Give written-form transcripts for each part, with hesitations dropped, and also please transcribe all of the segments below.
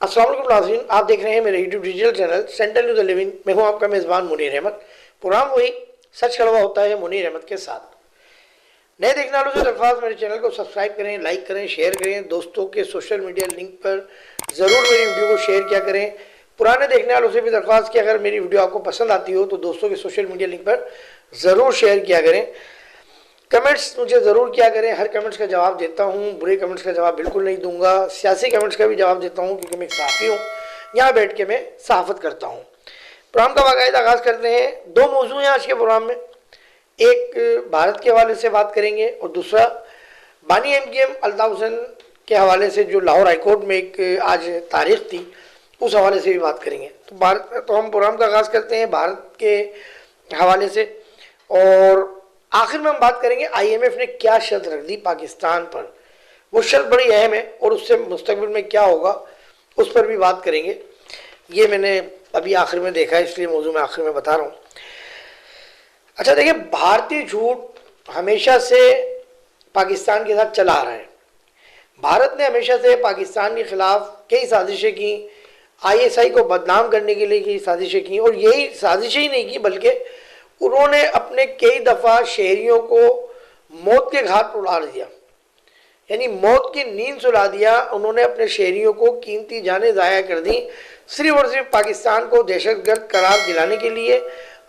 अस्सलाम वालेकुम नाज़रीन, आप देख रहे हैं मेरे YouTube digital channel central news 11। मैं हूं आपका मेज़बान मुनीर अहमद। प्रोग्राम वही सच कड़वा होता है मुनीर अहमद के साथ। नए देखने वालों से दरख्वास्त, मेरे चैनल को सब्सक्राइब करें, लाइक करें, शेयर करें। दोस्तों के सोशल मीडिया लिंक पर ज़रूर मेरी वीडियो को शेयर किया करें। पुराने देखने वालों से भी दरख्वास्त कि अगर मेरी वीडियो आपको पसंद आती हो तो दोस्तों के सोशल मीडिया लिंक पर ज़रूर शेयर किया करें। कमेंट्स मुझे ज़रूर किया करें, हर कमेंट्स का जवाब देता हूँ। बुरे कमेंट्स का जवाब बिल्कुल नहीं दूंगा। सियासी कमेंट्स का भी जवाब देता हूँ क्योंकि मैं एक सहाफ़ी हूँ, यहाँ बैठ के मैं सहाफ़त करता हूँ। प्रोग्राम का बाकायदा आगाज़ करते हैं। दो मौजू हैं आज के प्रोग्राम में। एक भारत के हवाले से बात करेंगे और दूसरा बानी एमकेएम अल्ताफ़ हुसैन के हवाले से जो लाहौर हाईकोर्ट में एक आज तारीख थी, उस हवाले से भी बात करेंगे। तो हम प्रोग्राम का आगाज़ करते हैं भारत के हवाले से और आखिर में हम बात करेंगे आईएमएफ ने क्या शर्त रख दी पाकिस्तान पर। वो शर्त बड़ी अहम है और उससे मुस्तकबिल में क्या होगा उस पर भी बात करेंगे। ये मैंने अभी आखिर में देखा है, इसलिए मौजू में आखिर में बता रहा हूँ। अच्छा देखिए, भारतीय झूठ हमेशा से पाकिस्तान के साथ चला आ रहा है। भारत ने हमेशा से पाकिस्तान के खिलाफ कई साजिशें की, आईएसआई को बदनाम करने के लिए कई साजिशें की, और यही साजिशें ही नहीं की बल्कि उन्होंने अपने कई दफ़ा शहरियों को मौत के घाट पर उड़ा दिया, यानी मौत की नींद सुला दिया। उन्होंने अपने शहरियों को कीमती जानें ज़ाया कर दी, सिर्फ और सिर्फ पाकिस्तान को दहशतगर्द करार दिलाने के लिए,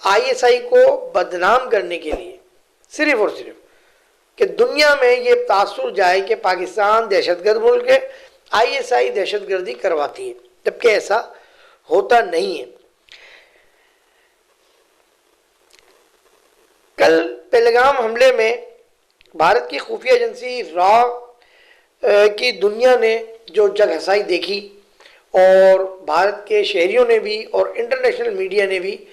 आईएसआई को बदनाम करने के लिए, सिर्फ और सिर्फ कि दुनिया में ये तासुर जाए कि पाकिस्तान दहशतगर्द मुल्क है, आईएसआई दहशतगर्दी करवाती है, जबकि ऐसा होता नहीं है। कल पहलगाम हमले में भारत की खुफिया एजेंसी रॉ की दुनिया ने जो जग हंसाई देखी, और भारत के शहरियों ने भी और इंटरनेशनल मीडिया ने भी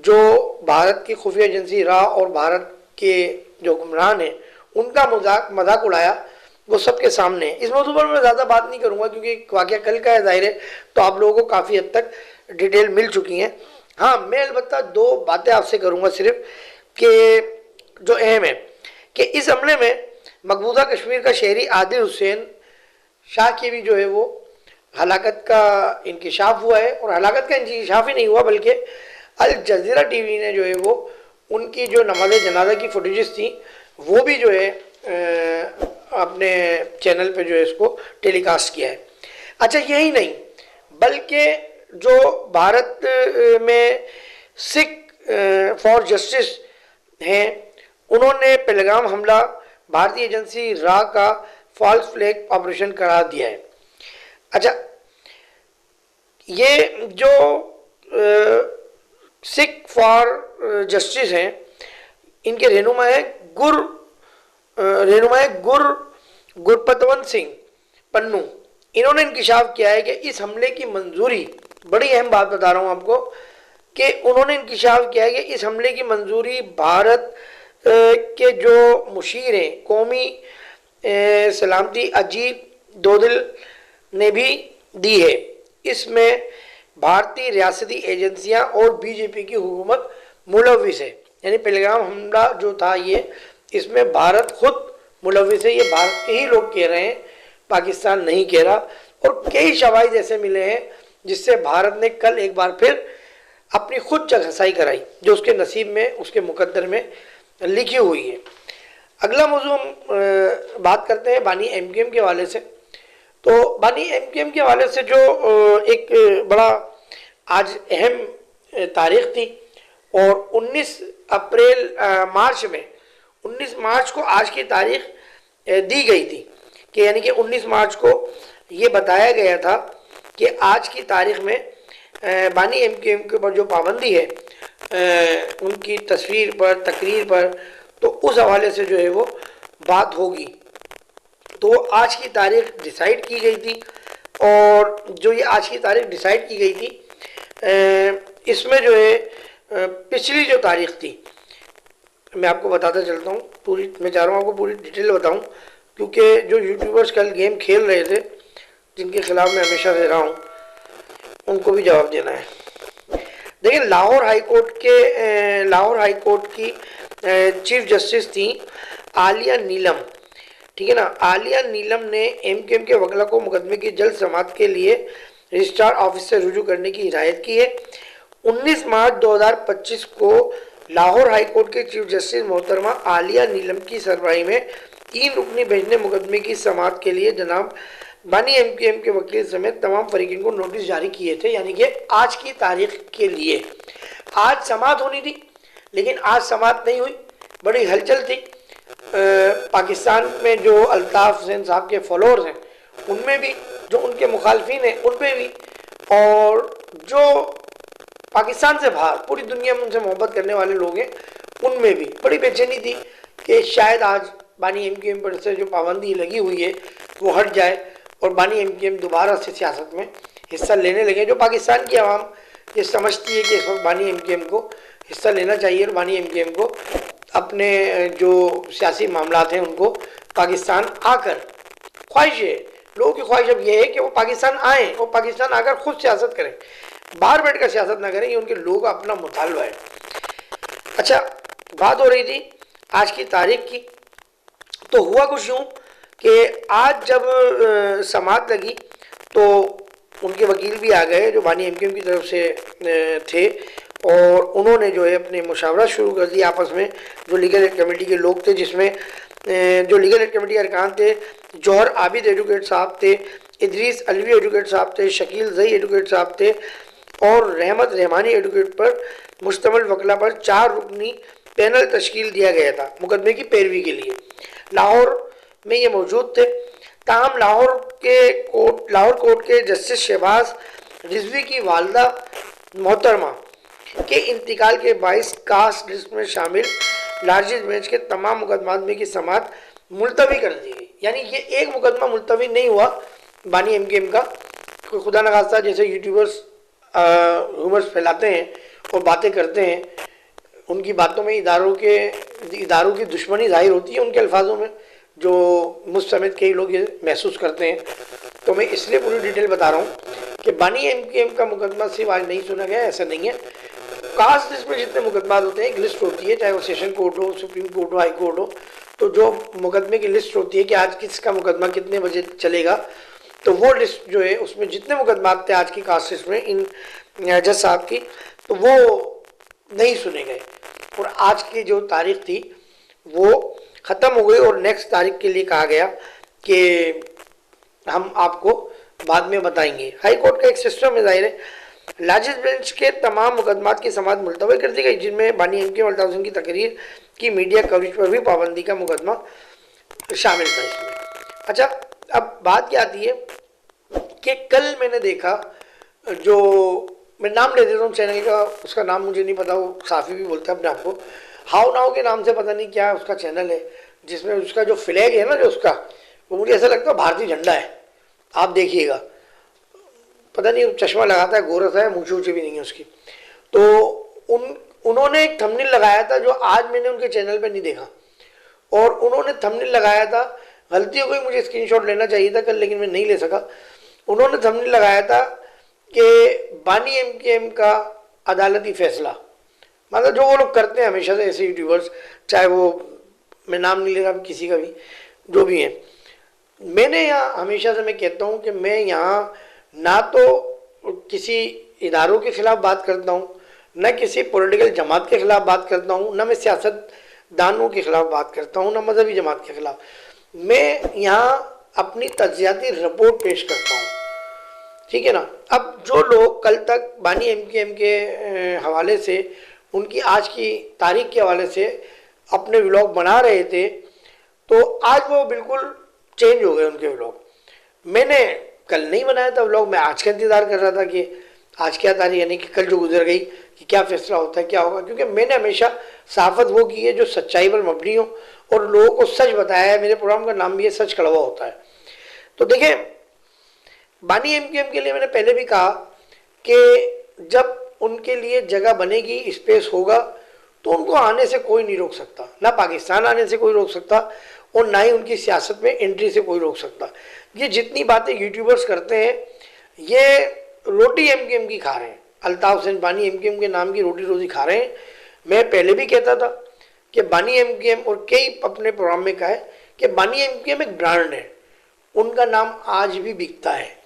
जो भारत की खुफिया एजेंसी रॉ और भारत के जो हुक्मरान हैं उनका मजाक उड़ाया, वो सबके सामने है। इस मौजू पर मैं ज़्यादा बात नहीं करूँगा क्योंकि वाक़या कल का है, ज़ाहिर है, तो आप लोगों को काफ़ी हद तक डिटेल मिल चुकी हैं। हाँ, मैं अलबत्ता दो बातें आपसे करूँगा सिर्फ कि जो अहम है कि इस हमले में मकबूजा कश्मीर का शहरी आदिल हुसैन शाह की भी जो है वो हलाकत का इंकिशाफ हुआ है। और हलाकत का इंकिशाफ ही नहीं हुआ बल्कि अल जज़ीरा टीवी ने जो है वो उनकी जो नमाज जनाजा की फुटेजेस थी वो भी जो है अपने चैनल पे जो है इसको टेलीकास्ट किया है। अच्छा, यही नहीं बल्कि जो भारत में सिख फॉर जस्टिस हैं, उन्होंने पहलगाम हमला भारतीय एजेंसी रॉ का फॉल्स फ्लैग ऑपरेशन करार दिया है। अच्छा, ये जो सिख फॉर जस्टिस हैं, इनके रहनुमा है गुरपतवंत सिंह पन्नू। इन्होंने इंकिशाफ किया है कि इस हमले की मंजूरी, बड़ी अहम बात बता रहा हूँ आपको, कि उन्होंने इंकिशाफ किया है कि इस हमले की मंजूरी भारत के जो मुशीर हैं कौमी सलामती अजीत दोदिल ने भी दी है। इसमें भारतीय रियासती एजेंसियां और बीजेपी की हुकूमत मुलविस है, यानी पहलगाम हमला जो था ये, इसमें भारत खुद मुलविस है। ये भारत के ही लोग कह रहे हैं, पाकिस्तान नहीं कह रहा। और कई शवाहिद ऐसे मिले हैं जिससे भारत ने कल एक बार फिर अपनी खुद जग हंसाई कराई, जो उसके नसीब में, उसके मुकद्दर में लिखी हुई है। अगला मौजू हम बात करते हैं बानी एमकेएम के हवाले से। तो बानी एमकेएम के हवाले से जो एक बड़ा आज अहम तारीख थी, और 19 मार्च को आज की तारीख दी गई थी कि यानी कि 19 मार्च को ये बताया गया था कि आज की तारीख में बानी एमकेएम के ऊपर जो पाबंदी है उनकी तस्वीर पर, तकरीर पर, तो उस हवाले से जो है वो बात होगी। तो आज की तारीख डिसाइड की गई थी, और जो ये आज की तारीख डिसाइड की गई थी इसमें जो है पिछली जो तारीख थी, मैं आपको बताता चलता हूँ पूरी, मैं चाह रहा हूँ आपको पूरी डिटेल बताऊँ क्योंकि जो यूट्यूबर्स कल गेम खेल रहे थे, जिनके खिलाफ मैं हमेशा रह रहा हूँ, उनको भी जवाब देना है। देखिए, लाहौर हाई कोर्ट की चीफ जस्टिस थी आलिया नीलम, ठीक है ना। आलिया नीलम ने एमकेएम के वकला को मुकदमे की जल्द समाअत के लिए रजिस्ट्रार ऑफिस से रुजू करने की हिदायत की है। 19 मार्च 2025 को लाहौर हाई कोर्ट के चीफ जस्टिस मोहतरमा आलिया नीलम की सरबराही में 3 रुकनी भेजने मुकदमे की समाअत के लिए जनाब बानी एमकेएम के वकील समेत तमाम फरीकीन को नोटिस जारी किए थे, यानी कि आज की तारीख के लिए। आज समाअत होनी थी, लेकिन आज समाअत नहीं हुई। बड़ी हलचल थी। पाकिस्तान में जो अल्ताफ हुसैन साहब के फॉलोअर्स हैं उनमें भी, जो उनके मुखालफिन हैं उनमें भी, और जो पाकिस्तान से बाहर पूरी दुनिया में उनसे मोहब्बत करने वाले लोग हैं उनमें भी बड़ी बेचैनी थी कि शायद आज बानी एमकेएम पर से जो पाबंदी लगी हुई है वो हट जाए और बानी एमकेएम दोबारा से सियासत में हिस्सा लेने लगे। जो पाकिस्तान की आवाम ये समझती है कि इस वक्त बानी एमकेएम को हिस्सा लेना चाहिए और बानी एमकेएम को अपने जो सियासी मामलात हैं उनको पाकिस्तान आकर, ख्वाहिश है लोगों की, ख्वाहिश अब ये है कि वो पाकिस्तान आएँ और पाकिस्तान आकर खुद सियासत करें, बाहर बैठ कर सियासत ना करें। ये उनके लोगों का अपना मुतालबा है। अच्छा, बात हो रही थी आज की तारीख की, तो हुआ कुछ यूँ कि आज जब समाअत लगी तो उनके वकील भी आ गए जो बानी एमकेएम की तरफ से थे, और उन्होंने जो है अपने मुशावरा शुरू कर दिया आपस में। जो लीगल एड कमेटी के लोग थे, जिसमें जो लीगल एड कमेटी के अरकान थे, जौहर आबिद एडवोकेट साहब थे, इदरीस अलवी एडवोकेट साहब थे, शकील जई एडवोकेट साहब थे, और रहमत रहमानी एडवोकेट पर मुश्तमिल वकला पर 4 रुकनी पैनल तश्कील दिया गया था मुकदमे की पैरवी के लिए। लाहौर में ये मौजूद थे। ताहम लाहौर कोर्ट के जस्टिस शहबाज रिजवी की वालदा मोहतरमा के इंतकाल के बाइस कास्ट लिस्ट में शामिल लार्जेस्ट बेंच के तमाम मुकदमात में की समाअत मुलतवी कर दी गई। यानी ये एक मुकदमा मुलतवी नहीं हुआ बानी एमकेएम का। खुदा न खास्ता जैसे यूट्यूबर्स ह्यूमर्स फैलाते हैं और बातें करते हैं, उनकी बातों में इदारों की दुश्मनी जाहिर होती है उनके अल्फाजों में, जो मुझ समेत कई लोग ये महसूस करते हैं। तो मैं इसलिए पूरी डिटेल बता रहा हूँ कि बानी एमकेएम का मुकदमा सिर्फ आज नहीं सुना गया, ऐसा नहीं है। कास्ट लिस्ट में जितने मुकदमा होते हैं एक लिस्ट होती है, चाहे वो सेशन कोर्ट हो, सुप्रीम कोर्ट हो, हाई कोर्ट हो, तो जो मुकदमे की लिस्ट होती है कि आज किसका मुकदमा कितने बजे चलेगा, तो वो लिस्ट जो है उसमें जितने मुकदमात थे आज की कास्ट लिस्ट में इन जज साहब की, तो वो नहीं सुने गए और आज की जो तारीख थी वो ख़त्म हो गई और नेक्स्ट तारीख के लिए कहा गया कि हम आपको बाद में बताएंगे। हाई कोर्ट का एक सिस्टम है, जाहिर है। लार्जेस्ट बेंच के तमाम मुकदमात की समाअत मुलतवी कर दी गई, जिनमें बानी एमकेएम अल्ताफ हुसैन की तकरीर की मीडिया कवरेज पर भी पाबंदी का मुकदमा शामिल था इसमें। अच्छा, अब बात क्या आती है कि कल मैंने देखा, जो मैं नाम ले देता हूँ चैनल का, उसका नाम मुझे नहीं पता, वो साफ़ी भी बोलता है अपने आप को, हाउ नाउ के नाम से, पता नहीं क्या उसका चैनल है, जिसमें उसका जो फ्लैग है ना, जो उसका, वो मुझे ऐसा लगता है भारतीय झंडा है। आप देखिएगा, पता नहीं चश्मा लगाता है, गोरस है, मूछे ऊँचे भी नहीं है उसकी। तो उन्होंने एक थंबनेल लगाया था जो आज मैंने उनके चैनल पे नहीं देखा, और उन्होंने थंबनेल लगाया था, गलती हो गई, मुझे स्क्रीनशॉट लेना चाहिए था कल, लेकिन मैं नहीं ले सका। उन्होंने थंबनेल लगाया था कि बानी एमकेएम का अदालती फैसला, मतलब जो वो लोग करते हैं हमेशा से ऐसे यूट्यूबर्स, चाहे वो, मैं नाम नहीं ले रहा किसी का भी, जो भी हैं। मैंने यहाँ हमेशा से मैं कहता हूँ कि मैं यहाँ ना तो किसी इदारों के ख़िलाफ़ बात करता हूँ, न किसी पॉलिटिकल जमात के ख़िलाफ़ बात करता हूँ, न मैं सियासतदानों के ख़िलाफ़ बात करता हूँ, न मजहबी जमात के ख़िलाफ़। मैं यहाँ अपनी तज्जियाती रिपोर्ट पेश करता हूँ, ठीक है ना। अब जो लोग कल तक बानी एमकेएम के हवाले से, उनकी आज की तारीख के हवाले से अपने व्लॉग बना रहे थे, तो आज वो बिल्कुल चेंज हो गए उनके व्लॉग। मैंने कल नहीं बनाया था व्लॉग, मैं आज का इंतज़ार कर रहा था कि आज क्या तारीख, यानी कि कल जो गुजर गई, कि क्या फैसला होता है, क्या होगा, क्योंकि मैंने हमेशा सहाफ़त वो की है जो सच्चाई पर मबनी हो और लोगों को सच बताया है। मेरे प्रोग्राम का नाम भी है सच कड़वा होता है। तो देखें, बानी एमकेएम के लिए मैंने पहले भी कहा कि जब उनके लिए जगह बनेगी, स्पेस होगा, तो उनको आने से कोई नहीं रोक सकता, ना पाकिस्तान आने से कोई रोक सकता और ना ही उनकी सियासत में एंट्री से कोई रोक सकता। ये जितनी बातें यूट्यूबर्स करते हैं, ये रोटी एमकेएम की खा रहे हैं, अल्ताफ हुसैन बानी एमकेएम के नाम की रोटी रोजी खा रहे हैं। मैं पहले भी कहता था कि बानी एमकेएम, और कई अपने प्रोग्राम में कहा है कि बानी एमकेएम एक ब्रांड है, उनका नाम आज भी बिकता है,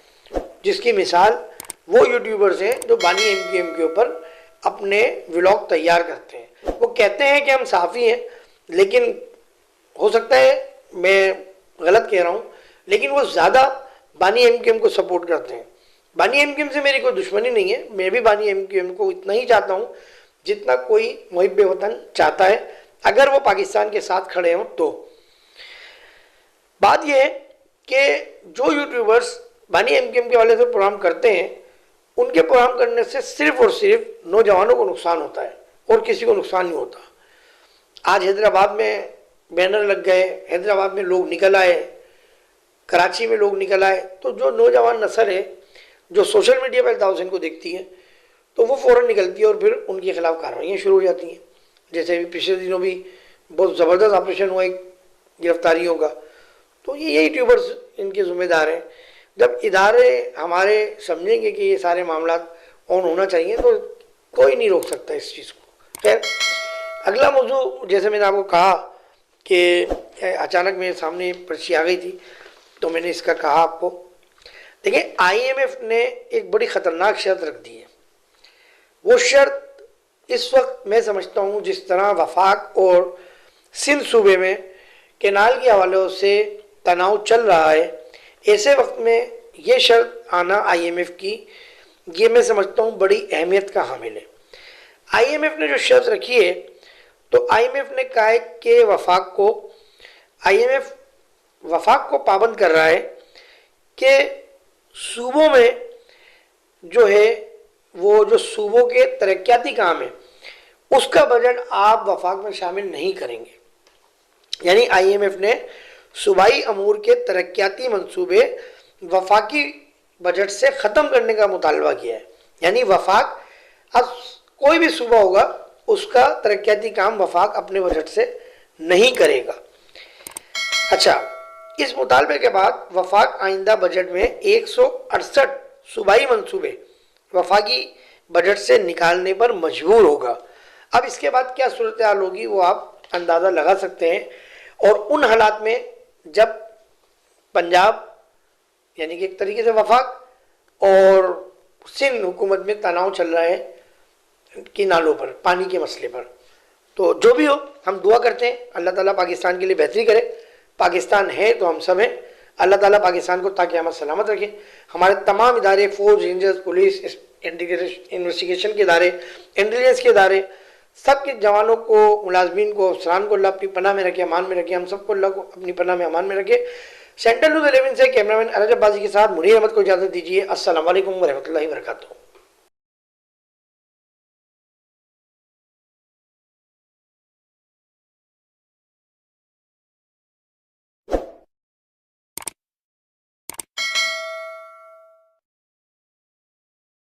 जिसकी मिसाल वो यूट्यूबर्स हैं जो बानी एमक्यूएम के ऊपर अपने व्लॉग तैयार करते हैं। वो कहते हैं कि हम साफ़ी हैं, लेकिन हो सकता है मैं गलत कह रहा हूँ, लेकिन वो ज़्यादा बानी एमक्यूएम को सपोर्ट करते हैं। बानी एमक्यूएम से मेरी कोई दुश्मनी नहीं है, मैं भी बानी एमक्यूएम को इतना ही चाहता हूँ जितना कोई मुहिब्बे वतन चाहता है, अगर वो पाकिस्तान के साथ खड़े हों तो। बात यह है कि जो यूट्यूबर्स बानी एमक्यूएम के वाले से प्रोग्राम करते हैं, उनके प्रोग्राम करने से सिर्फ और सिर्फ नौजवानों को नुकसान होता है और किसी को नुकसान नहीं होता। आज हैदराबाद में बैनर लग गए, हैदराबाद में लोग निकल आए, कराची में लोग निकल आए, तो जो नौजवान नस्ल है जो सोशल मीडिया पर ताउसेन को देखती है तो वो फ़ौरन निकलती है और फिर उनके खिलाफ कार्रवाइयाँ शुरू हो जाती हैं। जैसे अभी पिछले दिनों भी बहुत ज़बरदस्त ऑपरेशन हुआ एक गिरफ्तारियों का, तो ये यूट्यूबर्स इनके ज़िम्मेदार हैं। जब इदारे हमारे समझेंगे कि ये सारे मामला ऑन होना चाहिए तो कोई नहीं रोक सकता इस चीज़ को। खैर, अगला मौजू, जैसे मैंने आपको कहा कि अचानक मेरे सामने पर्ची आ गई थी तो मैंने इसका कहा आपको। देखिए, IMF ने एक बड़ी ख़तरनाक शर्त रख दी है। वो शर्त इस वक्त मैं समझता हूँ जिस तरह वफाक और सिंध सूबे में कैनाल के हवाले से तनाव चल रहा है, ऐसे वक्त में ये शर्त आना IMF की, ये मैं समझता हूँ बड़ी अहमियत का हामिल है। IMF ने जो शर्त रखी है, तो IMF ने कहा है कि IMF वफाक को पाबंद कर रहा है कि सूबों में जो है वो जो सूबों के तरक्याती काम है उसका बजट आप वफाक में शामिल नहीं करेंगे। यानी IMF ने सूबाई अमूर के तरक्याती मंसूबे वफाकी बजट से ख़त्म करने का मुतालबा किया है। यानी वफाक, अब कोई भी सूबा होगा उसका तरक्याती काम वफाक अपने बजट से नहीं करेगा। अच्छा, इस मुतालबे के बाद वफाक आइंदा बजट में 168 सूबाई मंसूबे वफाकी बजट से निकालने पर मजबूर होगा। अब इसके बाद क्या सूरत हाल होगी वो आप अंदाज़ा लगा सकते हैं। और उन हालात में जब पंजाब यानी कि एक तरीके से वफाक और सिंध हुकूमत में तनाव चल रहा है किनारों पर, पानी के मसले पर, तो जो भी हो हम दुआ करते हैं अल्लाह ताला पाकिस्तान के लिए बेहतरी करे। पाकिस्तान है तो हम सब हैं। अल्लाह ताला पाकिस्तान को ताकि हम सलामत रखें। हमारे तमाम इदारे, फौज, रेंजर्स, पुलिस, इन्वेस्टिगेशन के इदारे, इंटेलिजेंस के इदारे, सब के जवानों को, मुलाजमीन को, अफसरान को अल्लाह अपनी पनाह में रखे, अमान में रखे। हम सबको अल्लाह को अपनी पनाह में, अमान में रखे। सेंट्रल न्यूज़ 11 से कैमरामैन अरज अब्बासी के साथ मुनीर अहमद को इजाज़त दीजिए। अस्सलाम वालेकुम व रहमतुल्लाहि व बरकातुहू।